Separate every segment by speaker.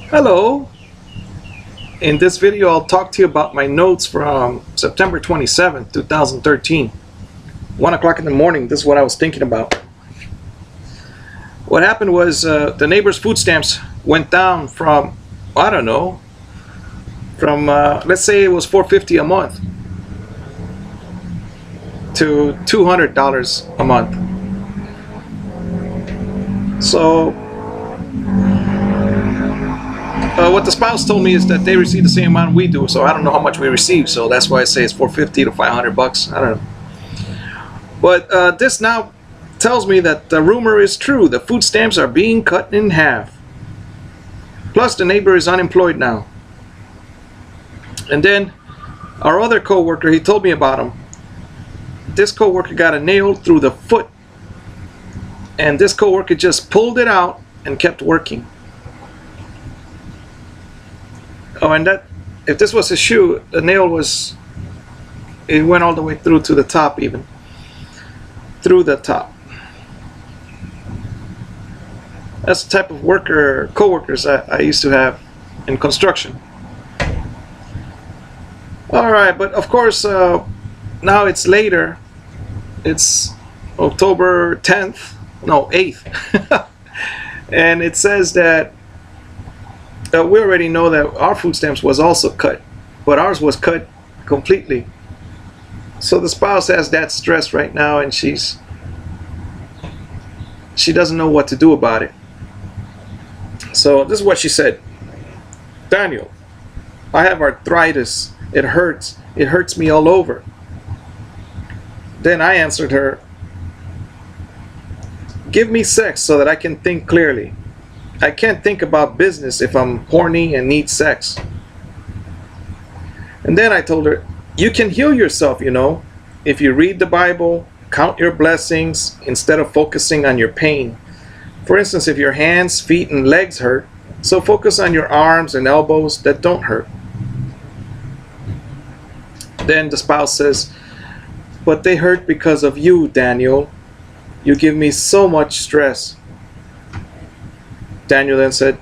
Speaker 1: Hello. In this video, I'll talk to you about my notes from September 27th, 2013. 1 o'clock in the morning, this is what I was thinking about. What happened was the neighbor's food stamps went down from, I don't know, from let's say it was $4.50 a month to $200 a month. So what the spouse told me is that they receive the same amount we do, so I don't know how much we receive, so that's why I say it's $450 to $500. I don't know. But this now tells me that the rumor is true. The food stamps are being cut in half. Plus, the neighbor is unemployed now. And then our other co-worker, he told me about him. This co-worker got a nail through the foot, and this co-worker just pulled it out and kept working. Oh, and that, if this was a shoe, the nail it went all the way through to the top, even through the top. That's the type of co-workers I used to have in construction. All right, but of course, now it's later. It's October 10th, no, 8th. And it says that we already know that our food stamps was also cut, but ours was cut completely. So the spouse has that stress right now, and she doesn't know what to do about it. So this is what she said. Daniel, I have arthritis. It hurts. It hurts me all over. Then I answered her, give me sex so that I can think clearly. I can't think about business if I'm horny and need sex. And then I told her, you can heal yourself, you know, if you read the Bible, count your blessings instead of focusing on your pain. For instance, if your hands, feet, and legs hurt, so focus on your arms and elbows that don't hurt. Then the spouse says, but they hurt because of you, Daniel. You give me so much stress. Daniel then said,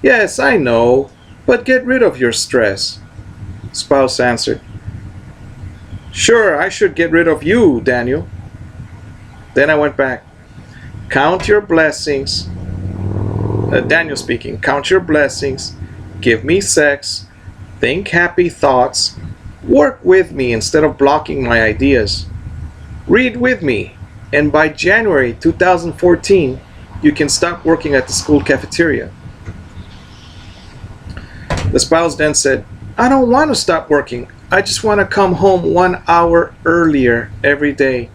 Speaker 1: yes, I know, but get rid of your stress. Spouse answered, sure, I should get rid of you, Daniel. Then I went back. Count your blessings. Daniel speaking. Count your blessings. Give me sex. Think happy thoughts. Work with me instead of blocking my ideas. Read with me. And by January 2014, you can stop working at the school cafeteria. The spouse then said, I don't want to stop working. I just want to come home 1 hour earlier every day.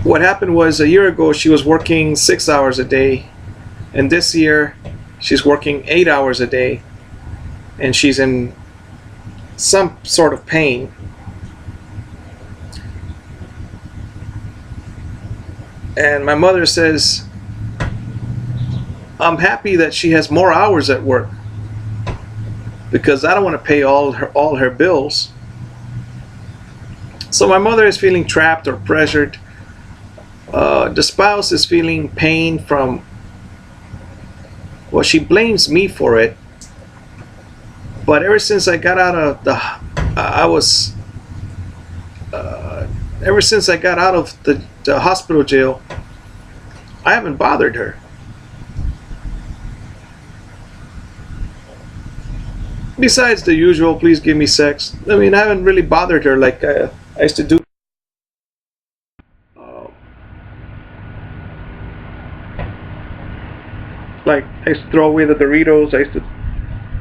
Speaker 1: What happened was a year ago she was working 6 hours a day, and this year she's working 8 hours a day, and she's in some sort of pain. And my mother says, I'm happy that she has more hours at work because I don't want to pay all her bills. So my mother is feeling trapped or pressured. The spouse is feeling pain from, well, she blames me for it. But ever since I got out of the hospital jail, I haven't bothered her. Besides the usual, please give me sex. I mean, I haven't really bothered her like I used to do. Like, I used to throw away the Doritos.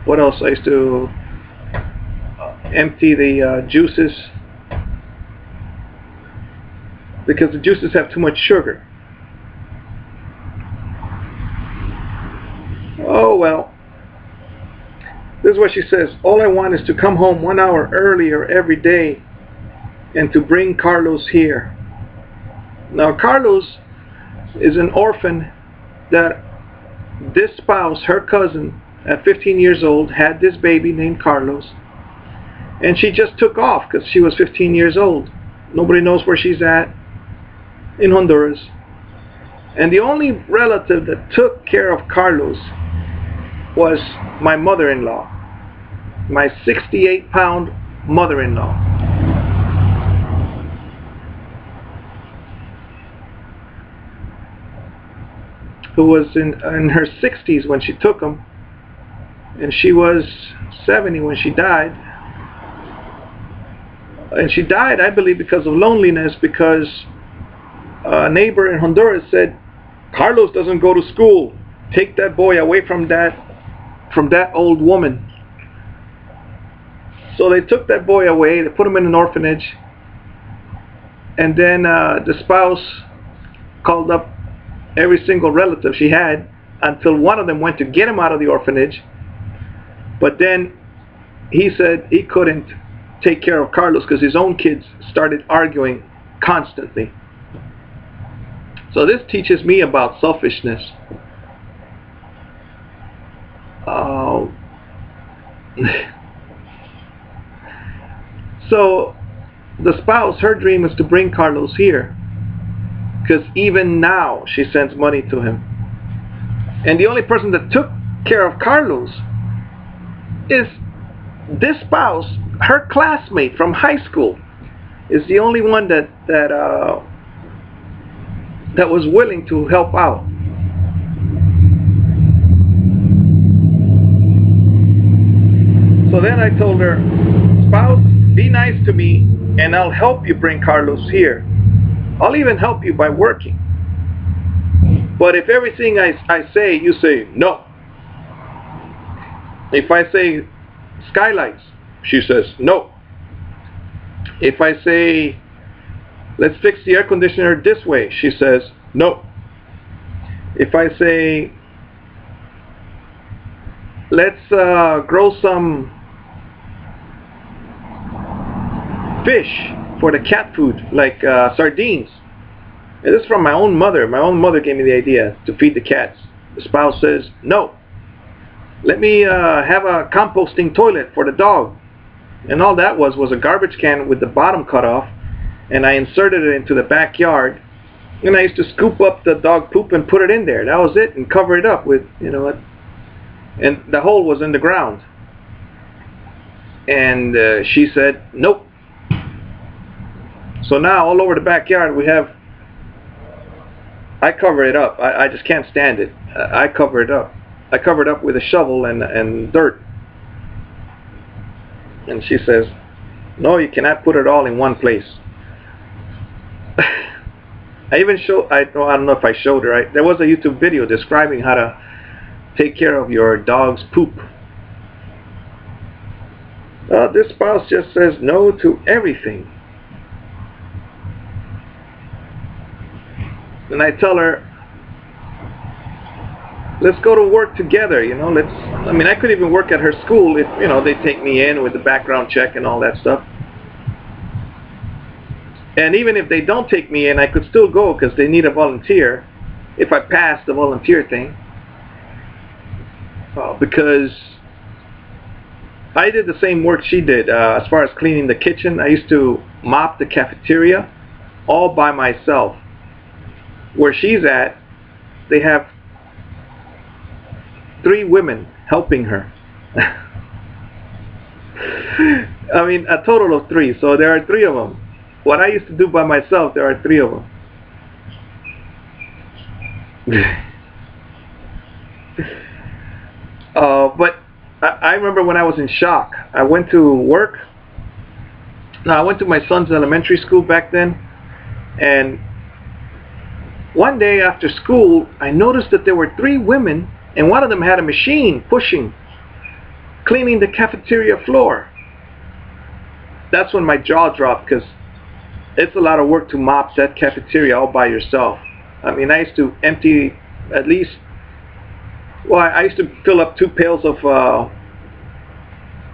Speaker 1: What else? I used to empty the juices, because the juices have too much sugar. Oh well. This is what she says. All I want is to come home 1 hour earlier every day and to bring Carlos here. Now Carlos is an orphan that this spouse, her cousin, at 15 years old, had this baby named Carlos. And she just took off because she was 15 years old. Nobody knows where she's at in Honduras. And the only relative that took care of Carlos was my mother-in-law, my 68-pound mother-in-law. Who was in her 60s when she took him, and she was 70 when she died. And she died, I believe, because of loneliness, because a neighbor in Honduras said, Carlos doesn't go to school. Take that boy away from that old woman. So they took that boy away, they put him in an orphanage, and then the spouse called up every single relative she had until one of them went to get him out of the orphanage. But then he said he couldn't take care of Carlos because his own kids started arguing constantly. So this teaches me about selfishness. So the spouse, her dream is to bring Carlos here, because even now she sends money to him. And the only person that took care of Carlos is this spouse, her classmate from high school, is the only one that was willing to help out. So then I told her, spouse, be nice to me and I'll help you bring Carlos here. I'll even help you by working. But if everything I say, you say no. If I say skylights, she says no. If I say let's fix the air conditioner this way, she says no. If I say let's grow some fish for the cat food, like sardines. And this is from my own mother. My own mother gave me the idea to feed the cats. The spouse says no. Let me have a composting toilet for the dog. And all that was a garbage can with the bottom cut off, and I inserted it into the backyard, and I used to scoop up the dog poop and put it in there. That was it, and cover it up with, and the hole was in the ground. And she said nope. So now all over the backyard we have, I cover it up. I just can't stand it. I cover it up. I cover it up with a shovel and dirt. And she says, no, you cannot put it all in one place. I even showed, I don't know if I showed her, there was a YouTube video describing how to take care of your dog's poop. This spouse just says no to everything. And I tell her, let's go to work together, I could even work at her school if, they take me in with the background check and all that stuff. And even if they don't take me in, I could still go because they need a volunteer if I pass the volunteer thing. Because I did the same work she did as far as cleaning the kitchen. I used to mop the cafeteria all by myself. Where she's at, they have 3 women helping her. I mean, a total of 3, so there are 3 of them. What I used to do by myself, there are 3 of them. But I remember when I was in shock. I went to work. Now, I went to my son's elementary school back then, and one day after school, I noticed that there were 3 women, and one of them had a machine pushing, cleaning the cafeteria floor. That's when my jaw dropped, because it's a lot of work to mop that cafeteria all by yourself. I mean, I used to empty at least, I used to fill up 2 pails of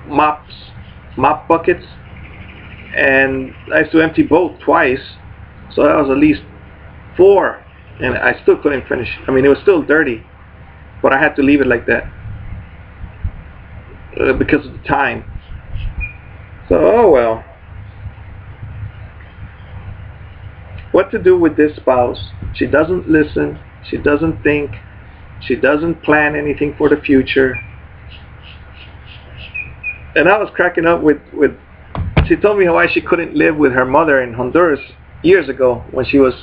Speaker 1: mop buckets, and I used to empty both twice, so that was at least 4. And I still couldn't finish. I mean, it was still dirty, but I had to leave it like that because of the time. So, oh well. what to do with this spouse. She doesn't listen. She doesn't think. She doesn't plan anything for the future. And I was cracking up with she told me why she couldn't live with her mother in Honduras years ago when she was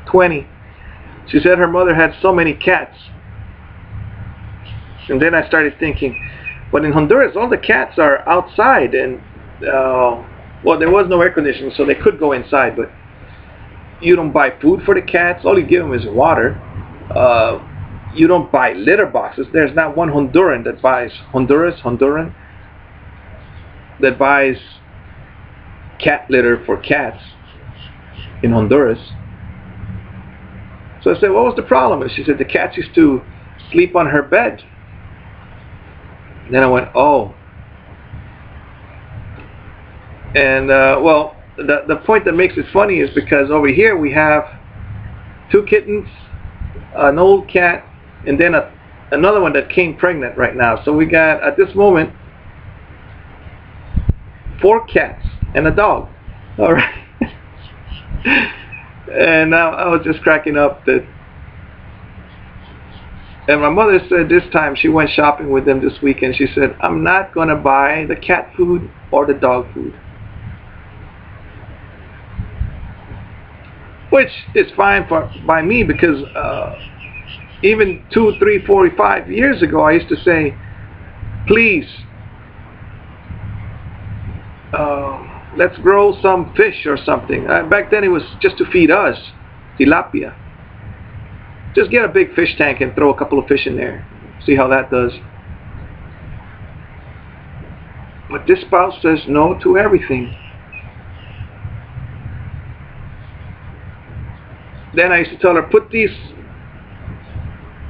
Speaker 1: 20. She said her mother had so many cats. And then I started thinking, but in Honduras all the cats are outside, and well, there was no air conditioning, so they could go inside, but you don't buy food for the cats. All you give them is water. You don't buy litter boxes. There's not one Honduran that buys Honduran that buys cat litter for cats in Honduras. So I said, what was the problem? And she said the cats used to sleep on her bed. And then I went, oh. And well, the point that makes it funny is because over here we have 2 kittens, an old cat, and then another one that came pregnant right now. So we got, at this moment, 4 cats and a dog. All right. And I was just cracking up that. And my mother said this time she went shopping with them this weekend. She said, I'm not going to buy the cat food or the dog food. Which is fine by me, because even 2, 3, 4, 5 years ago I used to say, please, let's grow some fish or something. Back then it was just to feed us, tilapia. Just get a big fish tank and throw a couple of fish in there. See how that does. But this spouse says no to everything. Then I used to tell her, put these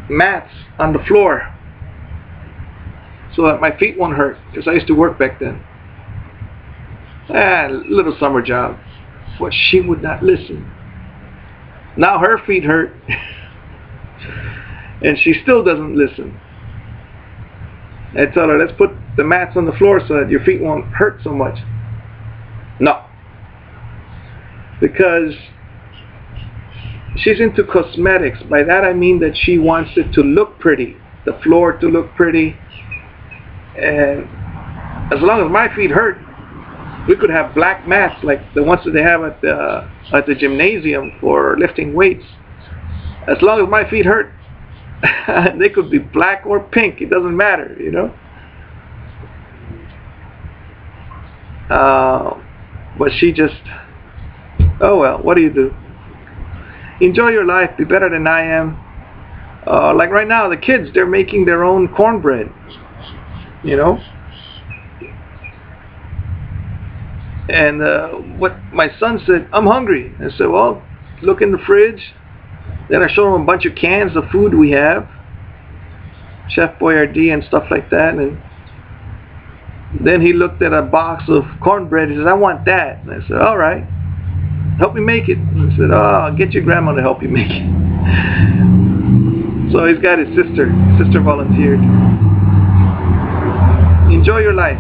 Speaker 1: mats on the floor so that my feet won't hurt, because I used to work back then. Little summer job. But she would not listen. Now her feet hurt. And she still doesn't listen. I tell her, let's put the mats on the floor so that your feet won't hurt so much. No. Because she's into cosmetics. By that I mean that she wants it to look pretty. The floor to look pretty. And as long as my feet hurt, we could have black mats like the ones that they have at the gymnasium for lifting weights. As long as my feet hurt, they could be black or pink. It doesn't matter, you know. But she just, oh well, what do you do? Enjoy your life. Be better than I am. Like right now, the kids, they're making their own cornbread, you know. And what my son said, I'm hungry. I said, well, look in the fridge. Then I showed him a bunch of cans of food we have, Chef Boyardee and stuff like that. And then he looked at a box of cornbread. He said, I want that. And I said, all right, help me make it. And I said, oh, I'll get your grandma to help you make it. So he's got his sister. His sister volunteered. Enjoy your life.